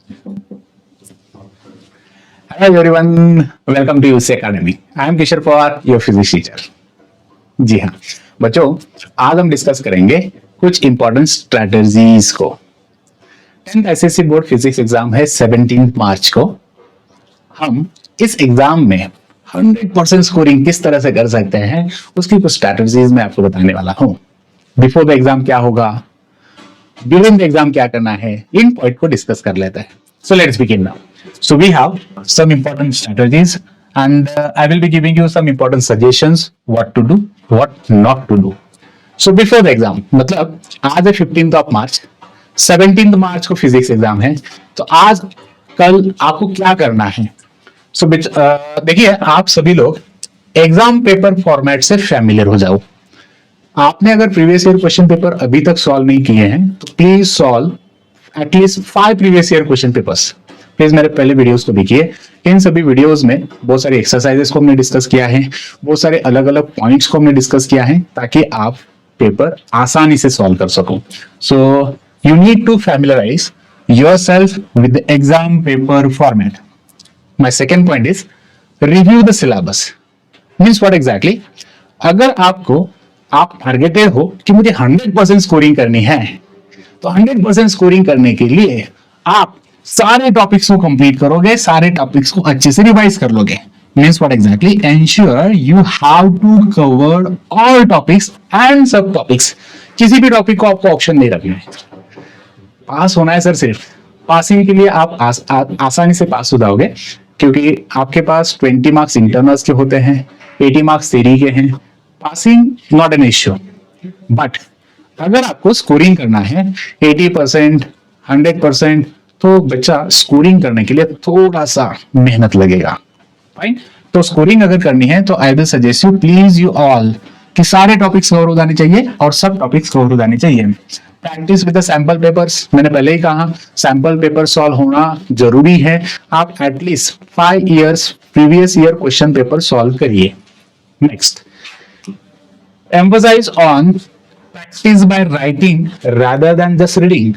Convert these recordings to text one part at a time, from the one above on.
Hello everyone, welcome to UC academy. I am Kishore Pawar, your physics teacher. जी हाँ बच्चों, आज हम डिस्कस करेंगे कुछ इंपॉर्टेंट स्ट्रेटजीज को। 10th SSC board physics exam है 17 मार्च को। हम इस एग्जाम में 100% स्कोरिंग किस तरह से कर सकते हैं उसकी कुछ स्ट्रेटजीज मैं आपको बताने वाला हूं। बिफोर द एग्जाम क्या होगा, ड्यूरिंग द एग्जाम क्या करना है, इन पॉइंट को डिस्कस कर लेते हैं। So let's begin now. So we have some important strategies and I will be giving you some important suggestions what to do, what not to do. So before the exam, मतलब आज है 15th of March, 17th मार्च को physics exam है। तो आज कल आपको क्या करना है? सो देखिए, आप सभी लोग एग्जाम पेपर फॉर्मेट से फैमिलियर हो जाओ। आपने अगर प्रीवियस ईयर क्वेश्चन पेपर अभी तक सॉल्व नहीं किए हैं तो please solve at least 5 previous year question papers. Please मेरे पहले वीडियोस को देखिए। इन सभी वीडियोस में बहुत सारे एक्सरसाइजेस को हमने डिस्कस किया है, बहुत सारे अलग अलग पॉइंट्स को हमने डिस्कस किया है ताकि आप पेपर आसानी से सॉल्व कर सको। So you need to familiarise yourself with the exam paper format. My second point is review the syllabus. Means what exactly? अगर आप टारगेटेड हो कि मुझे 100% स्कोरिंग करनी है तो 100% स्कोरिंग करने के लिए आप सारे टॉपिक्स को कंप्लीट करोगे, सारे टॉपिक्स को अच्छे से रिवाइज कर लोगे। Means what exactly? Ensure you have to cover all topics and sub topics. किसी भी टॉपिक को आपको ऑप्शन नहीं रखना है। पास होना है सर, सिर्फ पासिंग के लिए आप आसानी से पास हो जाओगे क्योंकि आपके पास 20 मार्क्स इंटरनल्स के होते हैं, 80 मार्क्स थ्योरी के हैं। Passing not an issue, but अगर आपको स्कोरिंग करना है 80%, 100%, तो बच्चा स्कोरिंग करने के लिए थोड़ा सा मेहनत लगेगा। फाइन। तो स्कोरिंग अगर करनी है तो आई will suggest you, please you all, कि सारे टॉपिक्स कवर हो जाने चाहिए और सब टॉपिक्स कवर हो जाने चाहिए। Practice with the sample papers. मैंने पहले ही कहा सैंपल पेपर सॉल्व होना जरूरी है। आप at least 5 years previous year question paper solve करिए। Next, emphasize on practice by writing rather than just reading।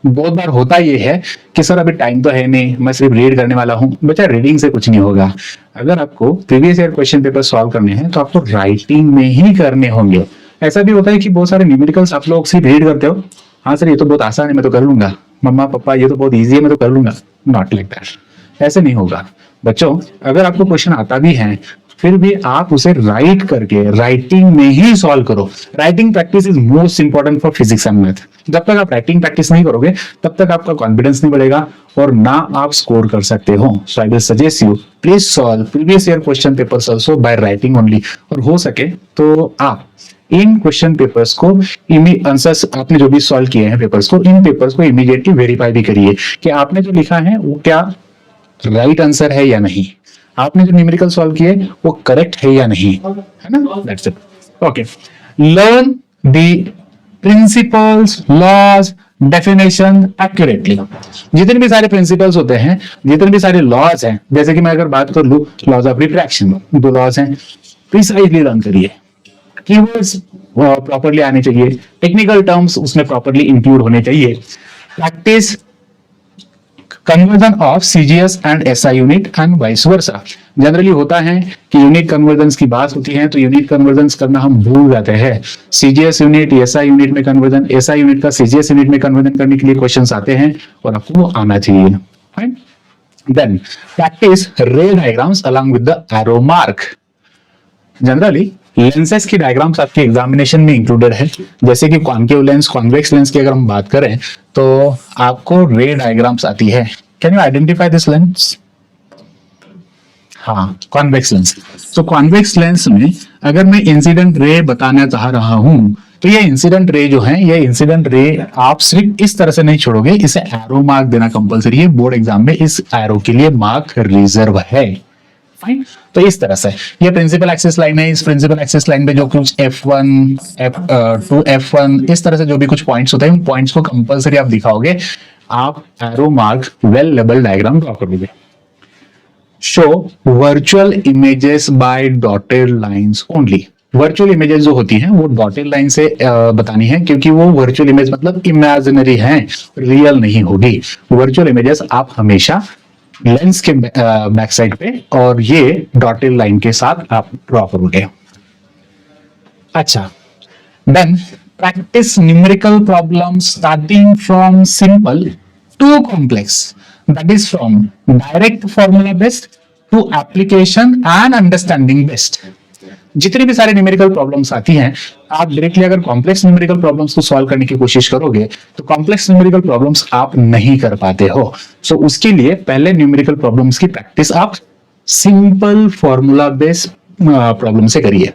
बहुत बार होता ये है कि सर अभी टाइम तो है नहीं, मैं सिर्फ रीड करने वाला हूं। बच्चा, रीडिंग से कुछ नहीं होगा। अगर आपको previous year question paper solve करने हैं तो आपको राइटिंग में ही करने होंगे। ऐसा भी होता है कि बहुत सारे न्यूमेरिकल्स आप लोग सिर्फ रीड करते हो, हाँ सर ये तो बहुत आसान है मैं तो कर लूंगा, मम्मा पापा ये तो बहुत ईजी है मैं तो कर लूंगा। नॉट लाइक दैट, ऐसे नहीं होगा बच्चों। अगर आपको क्वेश्चन आता भी है फिर भी आप उसे राइट करके राइटिंग में ही सॉल्व करो। Writing practice is most important for physics and math. जब तक आप राइटिंग प्रैक्टिस नहीं करोगे तब तक आपका कॉन्फिडेंस नहीं बढ़ेगा और ना आप स्कोर कर सकते हो। So I will suggest you, please solve previous year question papers also by writing only. और हो सके तो आप इन क्वेश्चन पेपर्स को, आंसर्स आपने जो भी सॉल्व किए हैं पेपर्स को, इन पेपर्स को इमीडिएटली वेरीफाई भी करिए कि आपने जो लिखा है वो क्या राइट आंसर है या नहीं, आपने जो न्यूमेरिकल सॉल्व किए वो करेक्ट है या नहीं, है ना? That's it. Okay, learn the principles, laws, definition accurately. जितने भी सारे प्रिंसिपल्स होते हैं, जितने भी सारे लॉज हैं, जैसे कि मैं अगर बात कर लूं लॉज ऑफ रिफ्रैक्शन, 2 लॉज हैं, प्रिसाइजली लर्न करिए। कीवर्ड्स प्रॉपर्ली आने चाहिए, टेक्निकल टर्म्स उसमें प्रॉपर्ली इंक्लूड होने चाहिए। Practice conversion of CGS and SI unit and vice versa. Generally होता है कि यूनिट कन्वर्जन की बात होती है तो यूनिट कन्वर्जन करना हम भूल जाते हैं। सीजीएस यूनिट एसआई यूनिट में कन्वर्जन, एसआई यूनिट का सीजीएस यूनिट में कन्वर्जन करने के लिए क्वेश्चंस आते हैं और आपको वो आना चाहिए। Fine. Then practice ray diagrams along with the arrow mark. Generally lenses की डायग्राम्स आपके एग्जामिनेशन में इंक्लूडेड है, जैसे कि कॉन्केव लेंस, कॉन्वेक्स लेंस की अगर हम बात करें तो आपको रे डायग्राम्स आती है। Can you identify this lens? हाँ, कॉन्वेक्स लेंस। तो कॉन्वेक्स लेंस में अगर मैं इंसिडेंट रे बताना चाह रहा हूं तो ये इंसिडेंट रे जो है, ये इंसिडेंट रे आप सिर्फ इस तरह से नहीं छोड़ोगे, इसे एरो मार्क देना कंपलसरी है। बोर्ड एग्जाम में इस एरो के लिए मार्क रिजर्व है। फाइन। तो इस तरह से ये प्रिंसिपल एक्सिस लाइन है। इस प्रिंसिपल एक्सिस लाइन पे जो कुछ F1, F2, F1 इस तरह से जो भी कुछ पॉइंट्स होते हैं, उन पॉइंट्स को कंपलसरी आप दिखाओगे। आप arrow mark well label diagram draw करोगे। Show virtual images by dotted lines only. Virtual images जो होती हैं वो डॉटेड लाइन से बतानी है, क्योंकि वो वर्चुअल इमेज मतलब इमेजिनरी है, रियल नहीं होगी। वर्चुअल इमेजेस आप हमेशा लेंस के बैक साइड पे और ये डॉटेड लाइन के साथ आप ड्रॉ करोगे। अच्छा, then practice numerical problem starting from simple to complex, that is from direct formula based to application and understanding based. जितनी भी सारे न्यूमेरिकल प्रॉब्लम्स आती हैं, आप डायरेक्टली अगर कॉम्प्लेक्स न्यूमेरिकल प्रॉब्लम्स को सॉल्व करने की कोशिश करोगे तो कॉम्प्लेक्स न्यूमेरिकल प्रॉब्लम्स आप नहीं कर पाते हो। सो उसके लिए पहले न्यूमेरिकल प्रॉब्लम्स की प्रैक्टिस आप सिंपल फॉर्मूला बेस्ड प्रॉब्लम से करिए।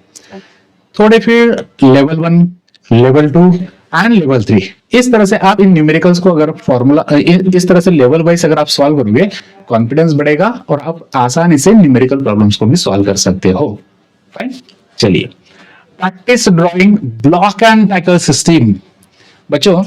थोड़े फिर लेवल 1, लेवल 2 एंड लेवल 3, इस तरह से आप इन न्यूमेरिकल्स को अगर फॉर्मूला इस तरह से लेवल वाइज अगर आप सॉल्व करोगे, कॉन्फिडेंस बढ़ेगा और आप आसानी से न्यूमेरिकल प्रॉब्लम्स को भी सॉल्व कर सकते हो। फाइन, चलिए practice drawing block and tackle system. बच्चों,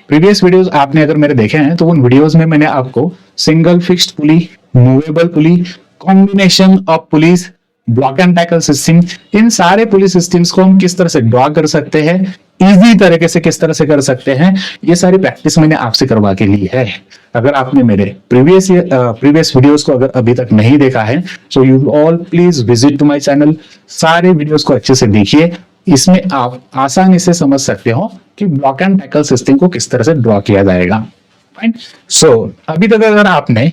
प्रीवियस वीडियोस आपने अगर मेरे देखे हैं तो उन वीडियोस में मैंने आपको single fixed pulley, movable pulley, combination of pulleys, block and tackle system, इन सारे पुलिस सिस्टम्स को हम किस तरह से ड्रॉ कर सकते हैं, इजी तरीके से किस तरह से कर सकते हैं, ये सारी प्रैक्टिस मैंने आपसे करवा के ली है। अगर आपने मेरे प्रीवियस वीडियोस को अगर अभी तक नहीं देखा है, so you all please visit to my channel, सारे वीडियोस को अच्छे से देखिए। इसमें आप आसानी से समझ सकते हो कि ब्लॉक एंड टैकल सिस्टम को किस तरह से ड्रॉ किया जाएगा। फाइन, सो अभी तक अगर आपने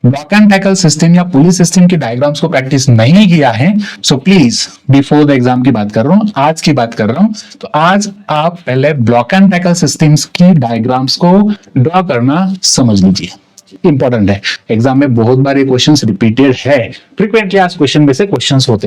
ब्लॉक एंड टैकल सिस्टम या पुलिस सिस्टम के डायग्राम्स को प्रैक्टिस नहीं किया है, so please before the exam की बात कर रहा हूं, आज की बात कर रहा हूं, तो आज आप पहले ब्लॉक एंड टैकल सिस्टम्स की डायग्राम्स को ड्रॉ करना समझ लीजिए। इंपॉर्टेंट है, एग्जाम में बहुत बार ये क्वेश्चंस रिपीटेड है, फ्रीक्वेंटली आज क्वेश्चन में से क्वेश्चंस होते हैं।